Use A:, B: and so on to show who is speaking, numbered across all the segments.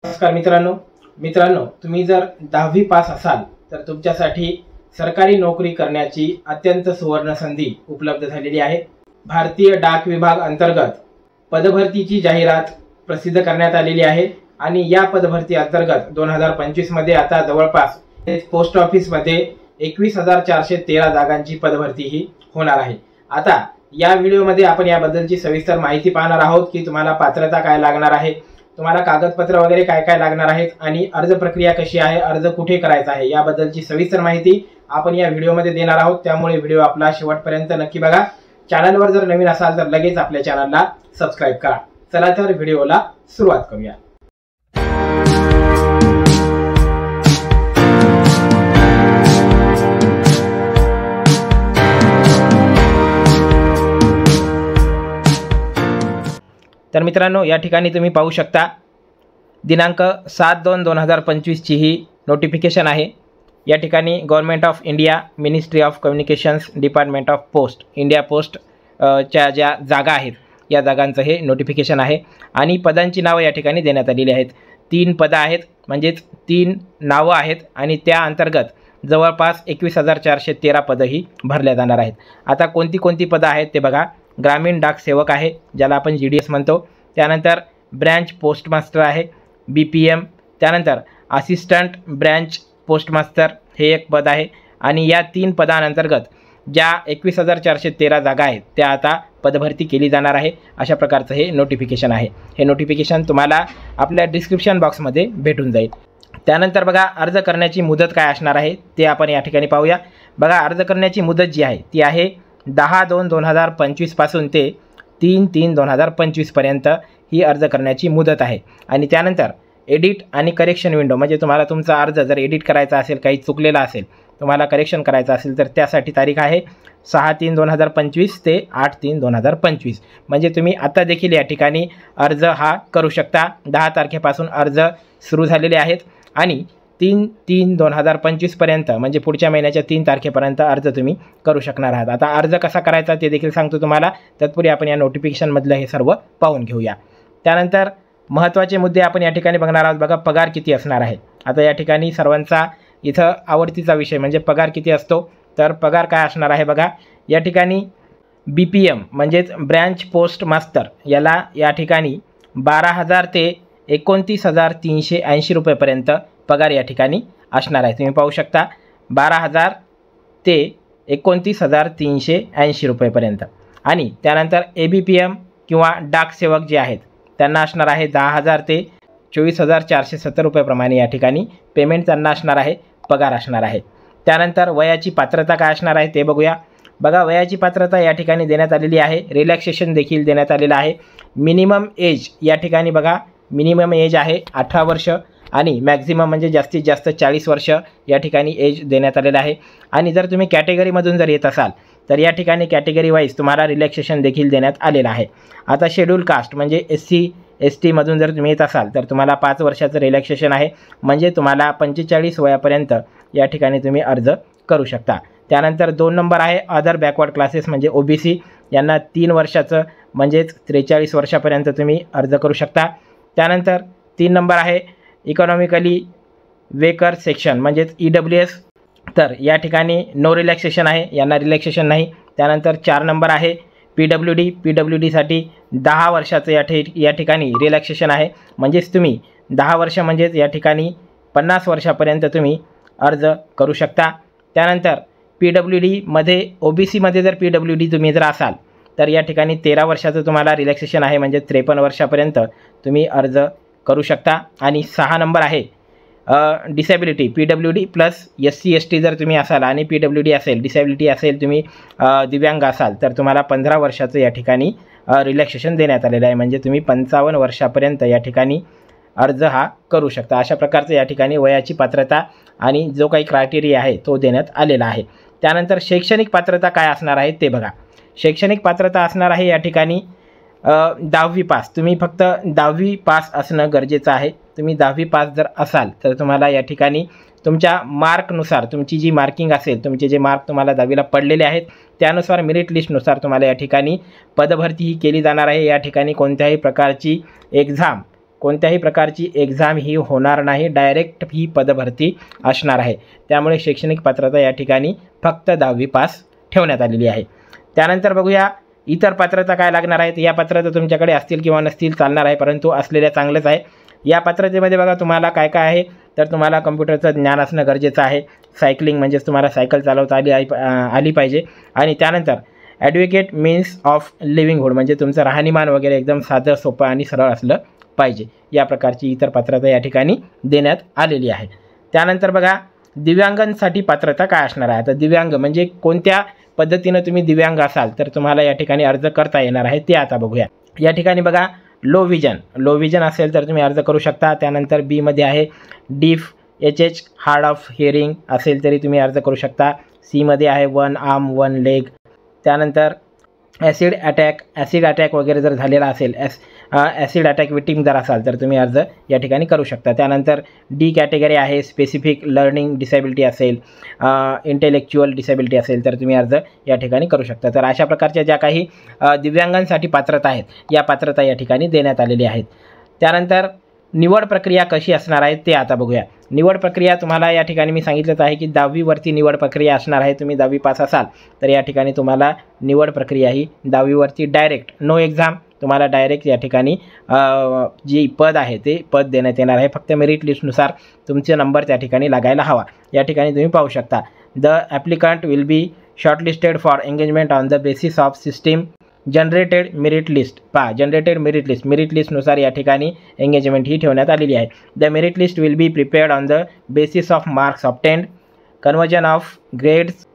A: नमस्कार मित्रांनो तुम्ही जर 10वी पास असाल तर तुमच्यासाठी सरकारी नोकरी करण्याची अत्यंत सुवर्ण संधी उपलब्ध झालेली आहे। भारतीय डाक विभाग अंतर्गत पदभरतीची जाहिरात प्रसिद्ध करण्यात आलेली आहे आणि या पदभरती अंतर्गत 2025 मध्ये आता जवळपास पोस्ट ऑफिस मध्ये 21,413 जागांची पदभरती ही होणार आहे। आता या व्हिडिओमध्ये आपण याबद्दलची सविस्तर माहिती पाहणार आहोत की तुम्हाला पात्रता काय लागणार आहे, तुम्हाला कागदपत्र वगैरे काय काय लागणार आहेत आणि अर्ज प्रक्रिया कशी आहे, अर्ज कुठे करायचा आहे याबद्दलची सविस्तर माहिती आपण या व्हिडिओमध्ये देणार आहोत। त्यामुळे व्हिडिओ आपला शेवटपर्यंत नक्की बघा। चॅनलवर जर नवीन असाल तर लगेच आपल्या चॅनलला सबस्क्राइब करा। चला तर व्हिडिओला सुरुवात करूया। तर मित्रांनो या ठिकाणी तुम्ही पाहू शकता दिनांक 7/2/2025 ची ही नोटिफिकेशन आहे। या ठिकाणी government of India ministry of communications department of post India post च्या ज्या जागा आहेत या जागांचं हे नोटिफिकेशन आहे आणि पदांची नावे या ठिकाणी देण्यात आलेली आहेत। 3 पदं आहेत म्हणजेच 3 नावं आहेत आणि त्या अंतर्गत जवळपास 21,413 पदं ही भरल्या जाणार आहेत। आता कोणती पदं आहेत ते बघा। ग्रामीण डाक सेवक आहे ज्याला आपण GDS म्हणतो, त्यानंतर ब्रँच पोस्ट मास्टर आहे BPM, त्यानंतर असिस्टंट ब्रँच पोस्ट मास्टर हे एक पद आहे आणि या 3 पदांअंतर्गत ज्या 21,413 जागा आहेत त्या आता पदभरती केली जाणार आहे। अशा प्रकारचं हे नोटिफिकेशन आहे। हे नोटिफिकेशन तुम्हाला आपल्या डिस्क्रिप्शन बॉक्समध्ये भेटून जाईल। त्यानंतर बघा अर्ज करण्याची मुदत काय असणार आहे ते आपण या ठिकाणी पाहूया। बघा अर्ज करण्याची मुदत जी आहे ती आहे 10/2/2025 पासून ते 3/3/2025 पर्यंत ही अर्ज करण्याची मुदत आहे। आणि त्यानंतर एडिट आणि करेक्शन विंडो म्हणजे तुम्हाला तुमचा अर्ज जर एडिट करायचा असेल, काही चुकलेला असेल, तुम्हाला करेक्शन करायचं असेल तर त्यासाठी तारीख आहे 6/3/2025 ते 8/3/2025। म्हणजे तुम्ही आता देखील या ठिकाणी अर्ज हा करू शकता। 10 तारखेपासून अर्ज सुरू झालेले आहेत आणि 3/3/2025 पर्यंत म्हणजे पुढच्या महिन्याच्या 3 तारखेपर्यंत अर्ज तुम्ही करू शकणार आहात। आता अर्ज कसा करायचा ते देखील सांगतो तुम्हाला, तत्पूर्वी आपण या नोटिफिकेशनमधलं हे सर्व पाहून घेऊया। त्यानंतर महत्त्वाचे मुद्दे आपण या ठिकाणी बघणार आहोत। बघा पगार किती असणार आहे। आता या ठिकाणी सर्वांचा इथं आवडतीचा विषय म्हणजे पगार किती असतो, तर पगार काय असणार आहे बघा। या ठिकाणी BPM म्हणजेच ब्रँच पोस्ट मास्टर याला या ठिकाणी 12,000 ते 29,380 रुपयेपर्यंत पगार या ठिकाणी असणार आहे। तुम्ही पाहू शकता 12,000 ते 29,380 रुपयेपर्यंत। आणि त्यानंतर ABPM किंवा डाक सेवक जे आहेत त्यांना असणार आहे 10,000 ते 24,470 रुपयेप्रमाणे या ठिकाणी पेमेंट त्यांना असणार आहे, पगार असणार आहे। त्यानंतर वयाची पात्रता काय असणार आहे ते बघूया। बघा वयाची पात्रता या ठिकाणी देण्यात आलेली आहे, रिलॅक्सेशन देखील देण्यात आलेलं आहे। मिनिमम एज या ठिकाणी बघा, मिनिमम एज आहे 18 वर्ष आणि मॅक्झिमम म्हणजे जास्तीत जास्त 40 वर्ष या ठिकाणी एज देण्यात आलेलं आहे। आणि जर तुम्ही कॅटेगरीमधून जर येत असाल तर या ठिकाणी कॅटेगरी वाईज तुम्हाला रिलॅक्सेशन देखील देण्यात आलेलं आहे। आता शेड्यूल कास्ट म्हणजे SC ST मधून जर तुम्ही येत असाल तर तुम्हाला 5 वर्षाचं रिलॅक्सेशन आहे, म्हणजे तुम्हाला 45 वयापर्यंत या ठिकाणी तुम्ही अर्ज करू शकता। त्यानंतर 2 नंबर आहे अदर बॅकवर्ड क्लासेस म्हणजे OBC, यांना 3 वर्षाचं म्हणजेच 43 वर्षापर्यंत तुम्ही अर्ज करू शकता। त्यानंतर 3 नंबर आहे इकॉनॉमिकली वेकर सेक्शन म्हणजेच EWS, तर या ठिकाणी नो रिलॅक्सेशन आहे, यांना रिलॅक्सेशन नाही। त्यानंतर 4 नंबर आहे PWDसाठी 10 वर्षाचं या ठिकाणी रिलॅक्सेशन आहे, म्हणजेच तुम्ही 10 वर्ष म्हणजेच या ठिकाणी 50 वर्षापर्यंत तुम्ही अर्ज करू शकता। त्यानंतर PWD मध्ये OBC मध्ये जर PWD तुम्ही जर असाल तर या ठिकाणी 13 वर्षाचं तुम्हाला रिलॅक्सेशन आहे, म्हणजे 53 वर्षापर्यंत तुम्ही अर्ज करू शकता। आणि 6 नंबर आहे disability PWD plus SC ST जर तुम्ही असाल आणि PWD असेल, डिसेबिलिटी असेल, तुम्ही दिव्यांग असाल तर तुम्हाला 15 वर्षाचं या ठिकाणी रिलॅक्सेशन देण्यात आलेलं आहे, म्हणजे तुम्ही 55 वर्षापर्यंत या ठिकाणी अर्ज हा करू शकता। अशा प्रकारचं या ठिकाणी वयाची पात्रता आणि जो काही क्रायटेरिया आहे तो देण्यात आलेला आहे। त्यानंतर शैक्षणिक पात्रता काय असणार आहे ते बघा। शैक्षणिक पात्रता असणार आहे या ठिकाणी 10वी पास, तुम्ही फक्त 10वी पास असणं गरजेचं आहे। तुम्ही 10वी पास जर असाल तर तुम्हाला या ठिकाणी तुमच्या मार्कनुसार तुमची जी मार्किंग असेल, तुमचे जे मार्क तुम्हाला 10वीला पडलेले आहेत त्यानुसार मेरिट लिस्टनुसार तुम्हाला या ठिकाणी पदभरती ही केली जाणार आहे। या ठिकाणी कोणत्याही प्रकारची एग्झाम कोणत्याही प्रकारची एक्झाम ही होणार नाही, डायरेक्ट ही पदभरती असणार आहे. त्यामुळे शैक्षणिक पात्रता या ठिकाणी फक्त 10वी पास ठेवण्यात आलेली आहे. त्यानंतर बघूया इतर पात्रता काय लागणार आहेत. या पात्रता तुमच्याकडे असतील किंवा नसतील चालणार आहे, परंतु असलेल्या चांगलंच आहे. या पात्रतेमध्ये बघा तुम्हाला काय काय आहे, तर तुम्हाला कम्प्युटरचं ज्ञान असणं गरजेचं आहे. सायकलिंग म्हणजेच तुम्हाला सायकल चालवता आली पाहिजे. आणि त्यानंतर ॲडव्होकेट मीन्स ऑफ लिव्हिंगहूड म्हणजे तुमचं राहणीमान वगैरे एकदम साधं सोपं आणि सरळ असलं पाहिजे. या प्रकारची इतर पात्रता या ठिकाणी देण्यात आलेली आहे. त्यानंतर बघा दिव्यांगांसाठी पात्रता काय असणार आहे. तर दिव्यांग म्हणजे कोणत्या पद्धतीनं तुम्ही दिव्यांग असाल तर तुम्हाला या ठिकाणी अर्ज करता येणार आहे ते आता बघूया. या ठिकाणी बघा लो विजन असेल तर तुम्ही अर्ज करू शकता. त्यानंतर बीमध्ये आहे deaf HH hard of hearing असेल तरी तुम्ही अर्ज करू शकता. सीमध्ये आहे 1 आर्म 1 लेग. त्यानंतर ॲसिड अटॅक वगैरे जर झालेला असेल, ॲसिड अटॅक विक्टिम जर असाल तर तुम्ही अर्ज या ठिकाणी करू शकता. त्यानंतर डी कॅटेगरी आहे स्पेसिफिक लर्निंग डिसेबिलिटी असेल, इंटेलेक्च्युअल डिसेबिलिटी असेल तर तुम्ही अर्ज या ठिकाणी करू शकता. तर अशा प्रकारच्या ज्या काही दिव्यांगांसाठी पात्रता आहेत या पात्रता या ठिकाणी देण्यात आलेल्या आहेत. त्यानंतर निवड प्रक्रिया कशी असणार आहे ते आता बघूया. निवड प्रक्रिया तुम्हाला या ठिकाणी मी सांगितलंच आहे की 10वीवरती निवड प्रक्रिया असणार आहे. तुम्ही 10वी पास असाल तर या ठिकाणी तुम्हाला निवड प्रक्रिया ही 10वीवरती डायरेक्ट नो एक्झाम तुम्हाला डायरेक्ट या ठिकाणी जी पद आहे ते पद देण्यात येणार आहे. फक्त मेरिट लिस्टनुसार तुमचे नंबर त्या ठिकाणी लागायला हवा. या ठिकाणी तुम्ही पाहू शकता the applicant will be shortlisted for engagement on the basis of system generated merit list. Generated merit लिस्टनुसार या ठिकाणी एंगेजमेंट ही ठेवण्यात आलेली आहे. The merit list will be prepared on the basis of marks obtained, conversion of grades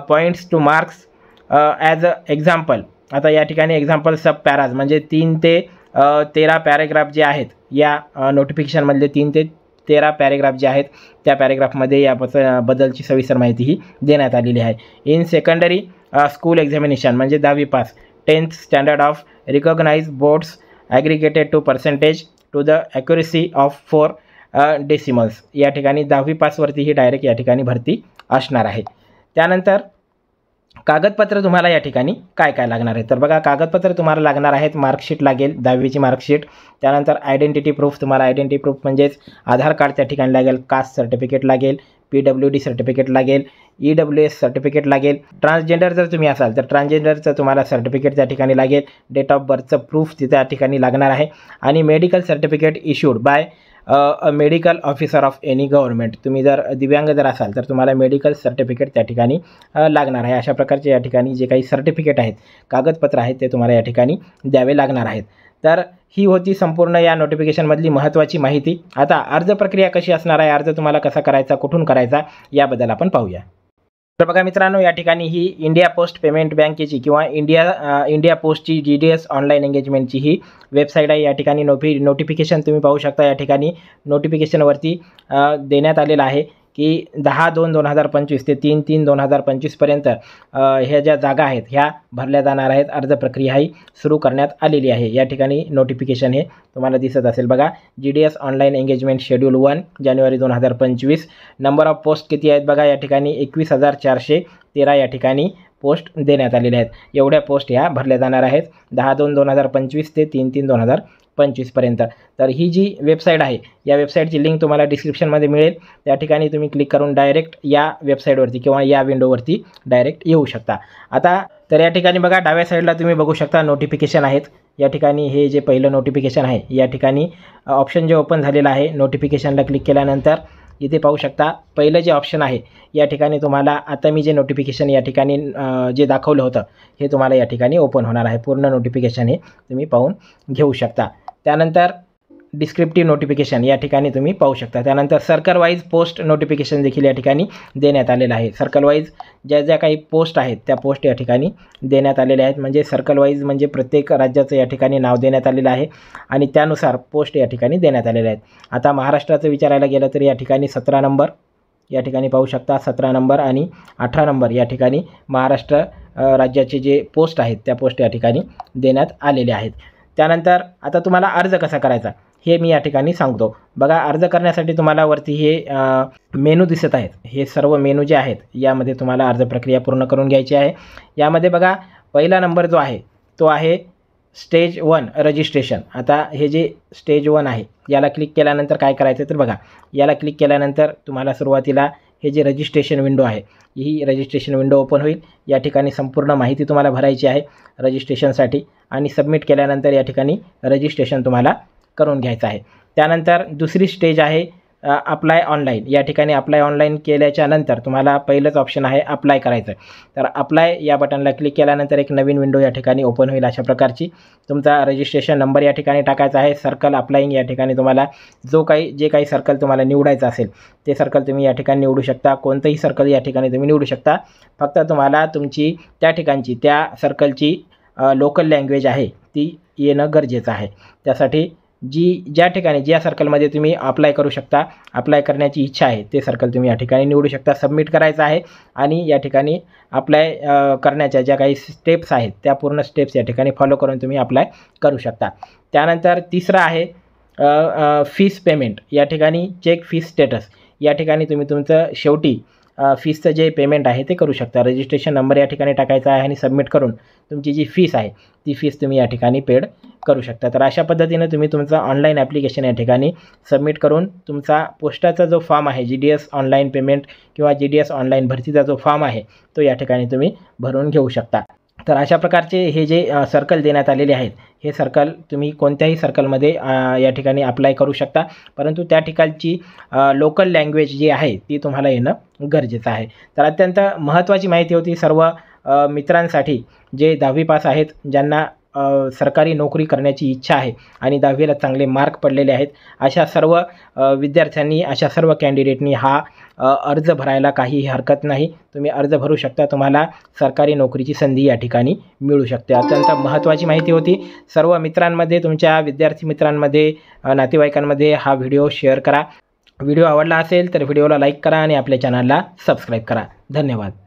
A: points to marks as a example. आता या ठिकाणी एक्झाम्पल सब पॅराज म्हणजे 3 ते 13 पॅरेग्राफ जे आहेत या नोटिफिकेशनमधले 3 ते 13 पॅरेग्राफ जे आहेत त्या पॅरेग्राफमध्ये या बद्दलची सविस्तर माहिती ही देण्यात आलेली आहे. इन सेकंडरी स्कूल एक्झामिनेशन म्हणजे 10वी pass 10th standard of recognize boards aggregated to percentage to the accuracy of 4 decimals. या ठिकाणी 10वी पासवरती ही डायरेक्ट या ठिकाणी भरती असणार आहे. त्यानंतर कागदपत्र तुम्हाला या ठिकाणी काय काय लागणार आहे तर बघा कागदपत्र तुम्हाला लागणार आहेत. मार्कशीट लागेल 10वीची मार्कशीट. त्यानंतर आयडेंटिटी प्रूफ तुम्हाला आयडेंटिटी प्रूफ म्हणजेच आधार कार्ड त्या ठिकाणी लागेल, कास्ट सर्टिफिकेट लागेल, PWD सर्टिफिकेट लागेल, EWS सर्टिफिकेट लागेल. ट्रान्सजेंडर जर तुम्ही असाल तर ट्रान्सजेंडरचं तुम्हाला सर्टिफिकेट त्या ठिकाणी लागेल. डेट ऑफ बर्थचं प्रूफ तिथे त्या ठिकाणी लागणार आहे. आणि medical certificate issued by a medical officer of any government. तुम्ही जर दिव्यांग जर असाल तर तुम्हाला मेडिकल सर्टिफिकेट त्या ठिकाणी लागणार आहे. अशा प्रकारचे या ठिकाणी जे काही सर्टिफिकेट आहेत कागदपत्र आहेत ते तुम्हाला या ठिकाणी द्यावे लागणार आहेत. तर ही होती संपूर्ण या नोटिफिकेशनमधली महत्त्वाची माहिती. आता अर्ज प्रक्रिया कशी असणार आहे, अर्ज तुम्हाला कसा करायचा, कुठून करायचा याबद्दल आपण पाहूया. तर बघा मित्रांनो या ठिकाणी ही इंडिया पोस्ट पेमेंट बँकेची किंवा इंडिया पोस्टची GDS ऑनलाईन एंगेजमेंटची ही वेबसाईट आहे. या ठिकाणी नोटिफिकेशन तुम्ही पाहू शकता. या ठिकाणी नोटिफिकेशनवरती देण्यात आलेलं आहे की 10/2/2025 ते 3/3/2025पर्यंत ह्या ज्या जागा आहेत ह्या भरल्या जाणार आहेत. अर्ज प्रक्रिया ही सुरू करण्यात आलेली आहे. या ठिकाणी नोटिफिकेशन हे तुम्हाला दिसत असेल बघा. GDS online engagement schedule 1 January 2025. Number of post किती आहेत बघा. या ठिकाणी 21,413 या ठिकाणी पोस्ट देण्यात आलेल्या आहेत. एवढ्या पोस्ट ह्या भरल्या जाणार आहेत 10/2/2025 ते 3/3/2025पर्यंत. तर ही जी वेबसाईट आहे या वेबसाईटची लिंक तुम्हाला डिस्क्रिप्शनमध्ये मिळेल. त्या ठिकाणी तुम्ही क्लिक करून डायरेक्ट या वेबसाईटवरती किंवा या विंडोवरती डायरेक्ट येऊ शकता. आता तर या ठिकाणी बघा डाव्या साईडला तुम्ही बघू शकता नोटिफिकेशन आहेत. या ठिकाणी हे जे पहिलं नोटिफिकेशन आहे या ठिकाणी ऑप्शन जे ओपन झालेलं आहे नोटिफिकेशनला क्लिक केल्यानंतर इथे पाहू शकता पहिलं जे ऑप्शन आहे या ठिकाणी तुम्हाला आता मी जे नोटिफिकेशन या ठिकाणी जे दाखवलं होतं हे तुम्हाला या ठिकाणी ओपन होणार आहे. पूर्ण नोटिफिकेशन हे तुम्ही पाहून घेऊ शकता. त्यानंतर डिस्क्रिप्टिव्ह नोटिफिकेशन या ठिकाणी तुम्ही पाहू शकता. त्यानंतर सर्कल वाईज पोस्ट नोटिफिकेशन देखील या ठिकाणी देण्यात आलेलं आहे. सर्कल वाईज ज्या ज्या काही पोस्ट आहेत त्या पोस्ट या ठिकाणी देण्यात आलेल्या आहेत. म्हणजे सर्कल वाईज म्हणजे प्रत्येक राज्याचं या ठिकाणी नाव देण्यात आलेलं आहे आणि त्यानुसार पोस्ट या ठिकाणी देण्यात आलेल्या आहेत. आता महाराष्ट्राचं विचारायला गेलं तर या ठिकाणी 17 नंबर या ठिकाणी पाहू शकता. 17 नंबर आणि 18 नंबर या ठिकाणी महाराष्ट्र राज्याचे जे पोस्ट आहेत त्या पोस्ट या ठिकाणी देण्यात आलेले आहेत. त्यानंतर आता तुम्हाला अर्ज कसा करायचा हे मी या ठिकाणी सांगतो. बघा अर्ज करण्यासाठी तुम्हाला वरती हे मेनू दिसत आहेत. हे सर्व मेनू जे आहेत यामध्ये तुम्हाला अर्ज प्रक्रिया पूर्ण करून घ्यायची आहे. यामध्ये बघा पहिला नंबर जो आहे तो आहे स्टेज 1 रजिस्ट्रेशन. आता हे जे स्टेज 1 आहे याला क्लिक केल्यानंतर काय करायचं तर बघा, याला क्लिक केल्यानंतर तुम्हाला सुरुवातीला हे जे रजिस्ट्रेशन विंडो आहे ही रजिस्ट्रेशन विंडो ओपन होईल. या ठिकाणी संपूर्ण माहिती तुम्हाला भरायची आहे रजिस्ट्रेशनसाठी आणि सबमिट केल्यानंतर या ठिकाणी रजिस्ट्रेशन तुम्हाला करून घ्यायचं आहे. त्यानंतर दुसरी स्टेज आहे अप्लाय ऑनलाईन. या ठिकाणी अप्लाय ऑनलाईन केल्याच्या नंतर तुम्हाला पहिलंच ऑप्शन आहे अप्लाय करायचं. तर अप्लाय या बटनला क्लिक केल्यानंतर एक नवीन विंडो या ठिकाणी ओपन होईल अशा प्रकारची. तुमचा रजिस्ट्रेशन नंबर या ठिकाणी टाकायचा आहे. सर्कल अप्लाईंग या ठिकाणी तुम्हाला जे काही सर्कल तुम्हाला निवडायचं असेल ते सर्कल तुम्ही या ठिकाणी निवडू शकता. कोणतंही सर्कल या ठिकाणी तुम्ही निवडू शकता. फक्त तुम्हाला तुमची त्या ठिकाणची त्या सर्कलची लोकल लँग्वेज आहे ती येणं गरजेचं आहे. त्यासाठी ज्या ठिकाणी ज्या सर्कलमध्ये तुम्ही अप्लाय करू शकता, अप्लाय करण्याची इच्छा आहे ते सर्कल तुम्ही या ठिकाणी निवडू शकता. सबमिट करायचं आहे आणि या ठिकाणी अप्लाय करण्याच्या ज्या काही स्टेप्स आहेत त्या पूर्ण स्टेप्स या ठिकाणी फॉलो करून तुम्ही अप्लाय करू शकता. त्यानंतर तिसरं आहे फीस पेमेंट. या ठिकाणी चेक फीस स्टेटस. या ठिकाणी तुम्ही तुमचं शेवटी फीसचं जे पेमेंट आहे ते करू शकता. रजिस्ट्रेशन नंबर या ठिकाणी टाकायचा आहे आणि सबमिट करून तुमची जी फीस आहे ती फीस तुम्ही या ठिकाणी पेड करू शकता. तर अशा पद्धतीने तुम्ही तुमचं ऑनलाईन ॲप्लिकेशन या ठिकाणी सबमिट करून तुमचा पोस्टाचा जो फॉर्म आहे GDS ऑनलाईन पेमेंट किंवा GDS ऑनलाईन भरतीचा जो फॉर्म आहे तो या ठिकाणी तुम्ही भरून घेऊ शकता. तर अशा प्रकारचे हे जे सर्कल देण्यात आलेले आहेत हे सर्कल तुम्ही कोणत्याही सर्कलमध्ये या ठिकाणी अप्लाय करू शकता. परंतु त्या ठिकाणची लोकल लँग्वेज जी आहे ती तुम्हाला येणं गरजेचं आहे. तर अत्यंत महत्त्वाची माहिती होती सर्व मित्रांसाठी जे 10वी पास आहेत, ज्यांना सरकारी नोकरी करण्याची इच्छा आहे आणि 10वीला चांगले मार्क पडलेले आहेत. अशा सर्व विद्यार्थ्यांनी, अशा सर्व कॅन्डिडेटनी हा अर्ज भरायला काहीही हरकत नाही. तुम्ही अर्ज भरू शकता. तुम्हाला सरकारी नोकरीची संधी या ठिकाणी मिळू शकते. अत्यंत महत्त्वाची माहिती होती. सर्व मित्रांमध्ये, तुमच्या विद्यार्थी मित्रांमध्ये, नातेवाईकांमध्ये हा व्हिडिओ शेअर करा. व्हिडिओ आवडला असेल तर व्हिडिओला लाईक करा आणि आपल्या चॅनलला सबस्क्राईब करा. धन्यवाद.